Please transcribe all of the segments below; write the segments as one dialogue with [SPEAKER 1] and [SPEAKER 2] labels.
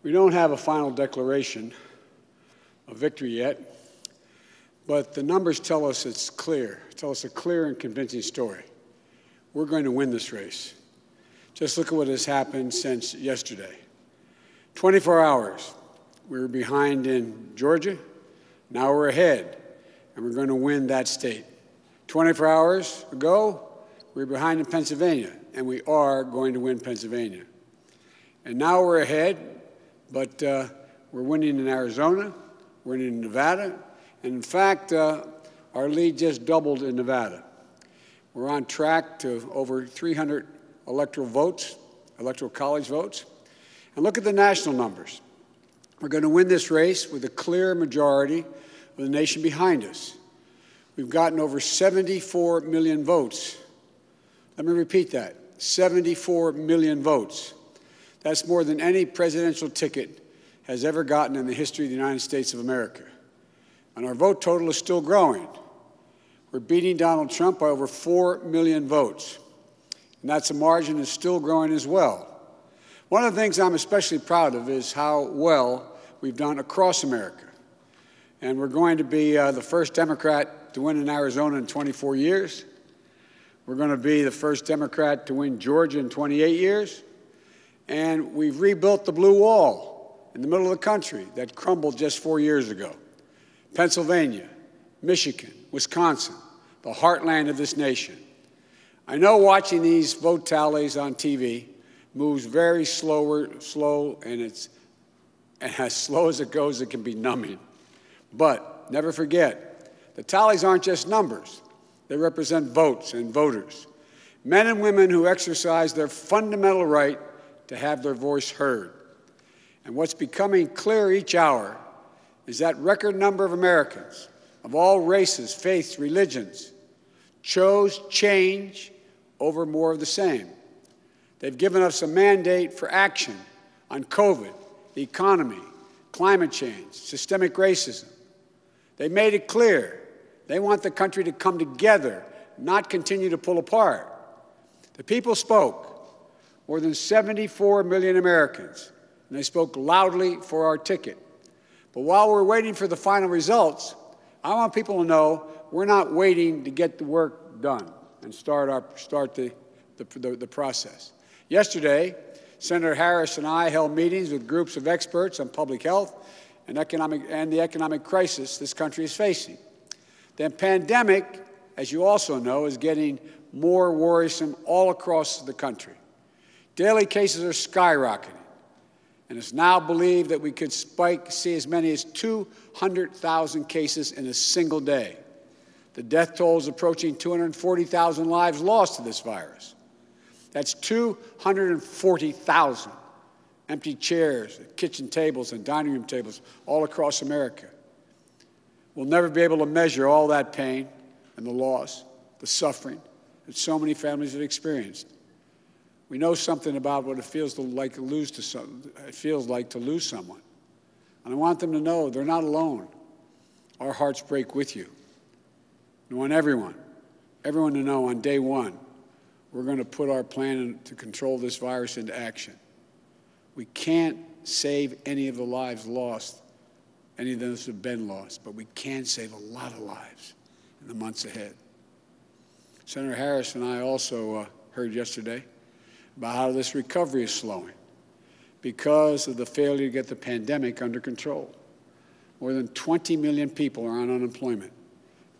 [SPEAKER 1] We don't have a final declaration of victory yet, but the numbers tell us it's clear, tell us a clear and convincing story. We're going to win this race. Just look at what has happened since yesterday. 24 hours, we were behind in Georgia. Now we're ahead, and we're going to win that state. 24 hours ago, we were behind in Pennsylvania, and we are going to win Pennsylvania. And now we're ahead, but we're winning in Arizona, we're winning in Nevada, and in fact, our lead just doubled in Nevada. We're on track to over 300 electoral votes, electoral college votes. And look at the national numbers. We're going to win this race with a clear majority of the nation behind us. We've gotten over 74 million votes. Let me repeat that, 74 million votes. That's more than any presidential ticket has ever gotten in the history of the United States of America. And our vote total is still growing. We're beating Donald Trump by over 4 million votes. And that's a margin that's still growing as well. One of the things I'm especially proud of is how well we've done across America. And we're going to be the first Democrat to win in Arizona in 24 years. We're going to be the first Democrat to win Georgia in 28 years. And we've rebuilt the blue wall in the middle of the country that crumbled just 4 years ago. Pennsylvania, Michigan, Wisconsin, the heartland of this nation. I know watching these vote tallies on TV moves very slow, and as slow as it goes, it can be numbing. But never forget, the tallies aren't just numbers. They represent votes and voters, men and women who exercise their fundamental right to have their voice heard. And what's becoming clear each hour is that record number of Americans of all races, faiths, religions chose change over more of the same. They've given us a mandate for action on COVID, the economy, climate change, systemic racism. They made it clear they want the country to come together, not continue to pull apart. The people spoke, more than 74 million Americans, and they spoke loudly for our ticket. But while we're waiting for the final results, I want people to know we're not waiting to get the work done and start the process. Yesterday, Senator Harris and I held meetings with groups of experts on public health and the economic crisis this country is facing. The pandemic, as you also know, is getting more worrisome all across the country. Daily cases are skyrocketing, and it's now believed that we could see as many as 200,000 cases in a single day. The death toll is approaching 240,000 lives lost to this virus. That's 240,000 empty chairs, kitchen tables, and dining room tables all across America. We'll never be able to measure all that pain and the loss, the suffering that so many families have experienced. We know something about what it feels like to lose someone. And I want them to know they're not alone. Our hearts break with you. I want everyone to know on day one, we're going to put our plan to control this virus into action. We can't save any of the lives lost, any of those have been lost, but we can save a lot of lives in the months ahead. Senator Harris and I also heard yesterday about how this recovery is slowing because of the failure to get the pandemic under control. More than 20 million people are on unemployment.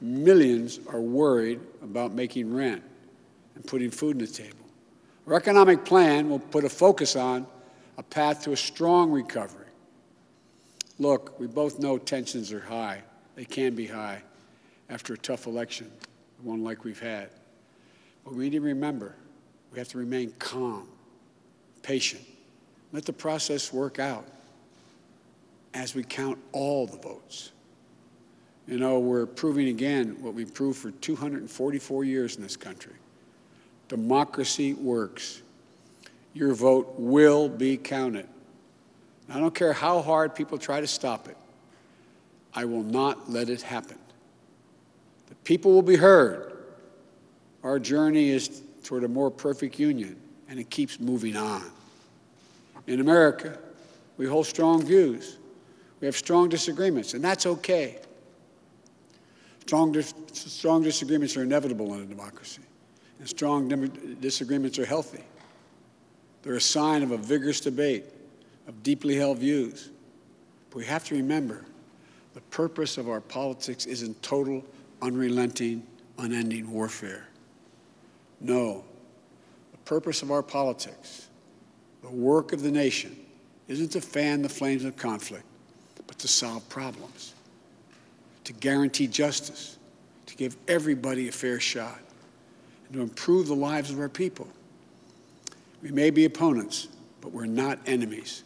[SPEAKER 1] Millions are worried about making rent and putting food on the table. Our economic plan will put a focus on a path to a strong recovery. Look, we both know tensions are high. They can be high after a tough election, one like we've had. But we need to remember, we have to remain calm, patient. Let the process work out as we count all the votes. You know, we're proving again what we've proved for 244 years in this country. Democracy works. Your vote will be counted. I don't care how hard people try to stop it. I will not let it happen. The people will be heard. Our journey is toward a more perfect union, and it keeps moving on. In America, We hold strong views. We have strong disagreements, and that's okay. Strong disagreements are inevitable in a democracy, and strong disagreements are healthy. They're a sign of a vigorous debate, of deeply held views. But we have to remember, the purpose of our politics isn't total, unrelenting, unending warfare. No, the purpose of our politics, the work of the nation, isn't to fan the flames of conflict, but to solve problems, to guarantee justice, to give everybody a fair shot, and to improve the lives of our people. We may be opponents, but we're not enemies.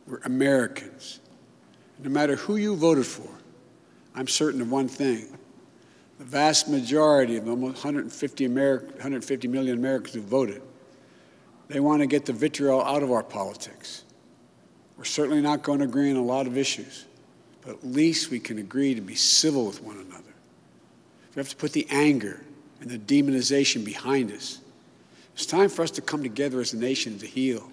[SPEAKER 1] We're Americans. No matter who you voted for, I'm certain of one thing. The vast majority of almost 150 million Americans who voted, they want to get the vitriol out of our politics. We're certainly not going to agree on a lot of issues, but at least we can agree to be civil with one another. We have to put the anger and the demonization behind us. It's time for us to come together as a nation to heal.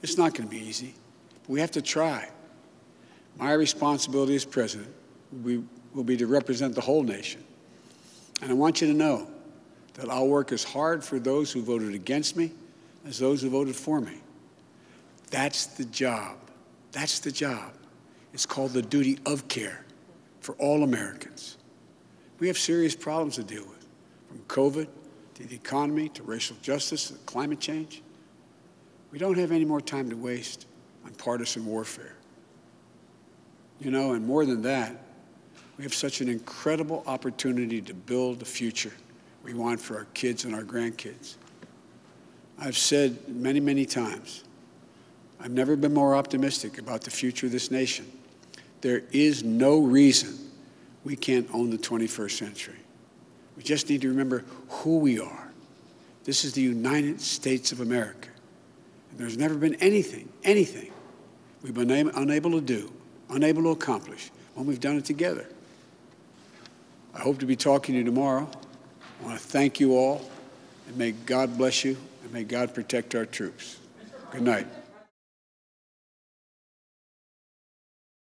[SPEAKER 1] It's not going to be easy, but we have to try. My responsibility as president will be to represent the whole nation. And I want you to know that I'll work as hard for those who voted against me as those who voted for me. That's the job. That's the job. It's called the duty of care for all Americans. We have serious problems to deal with, from COVID to the economy to racial justice to climate change. We don't have any more time to waste on partisan warfare. You know, and more than that, we have such an incredible opportunity to build the future we want for our kids and our grandkids. I've said many, many times, I've never been more optimistic about the future of this nation. There is no reason we can't own the 21st century. We just need to remember who we are. This is the United States of America. And there's never been anything we've been unable to do, unable to accomplish when we've done it together. I hope to be talking to you tomorrow. I want to thank you all, and may God bless you, and may God protect our troops. Good night.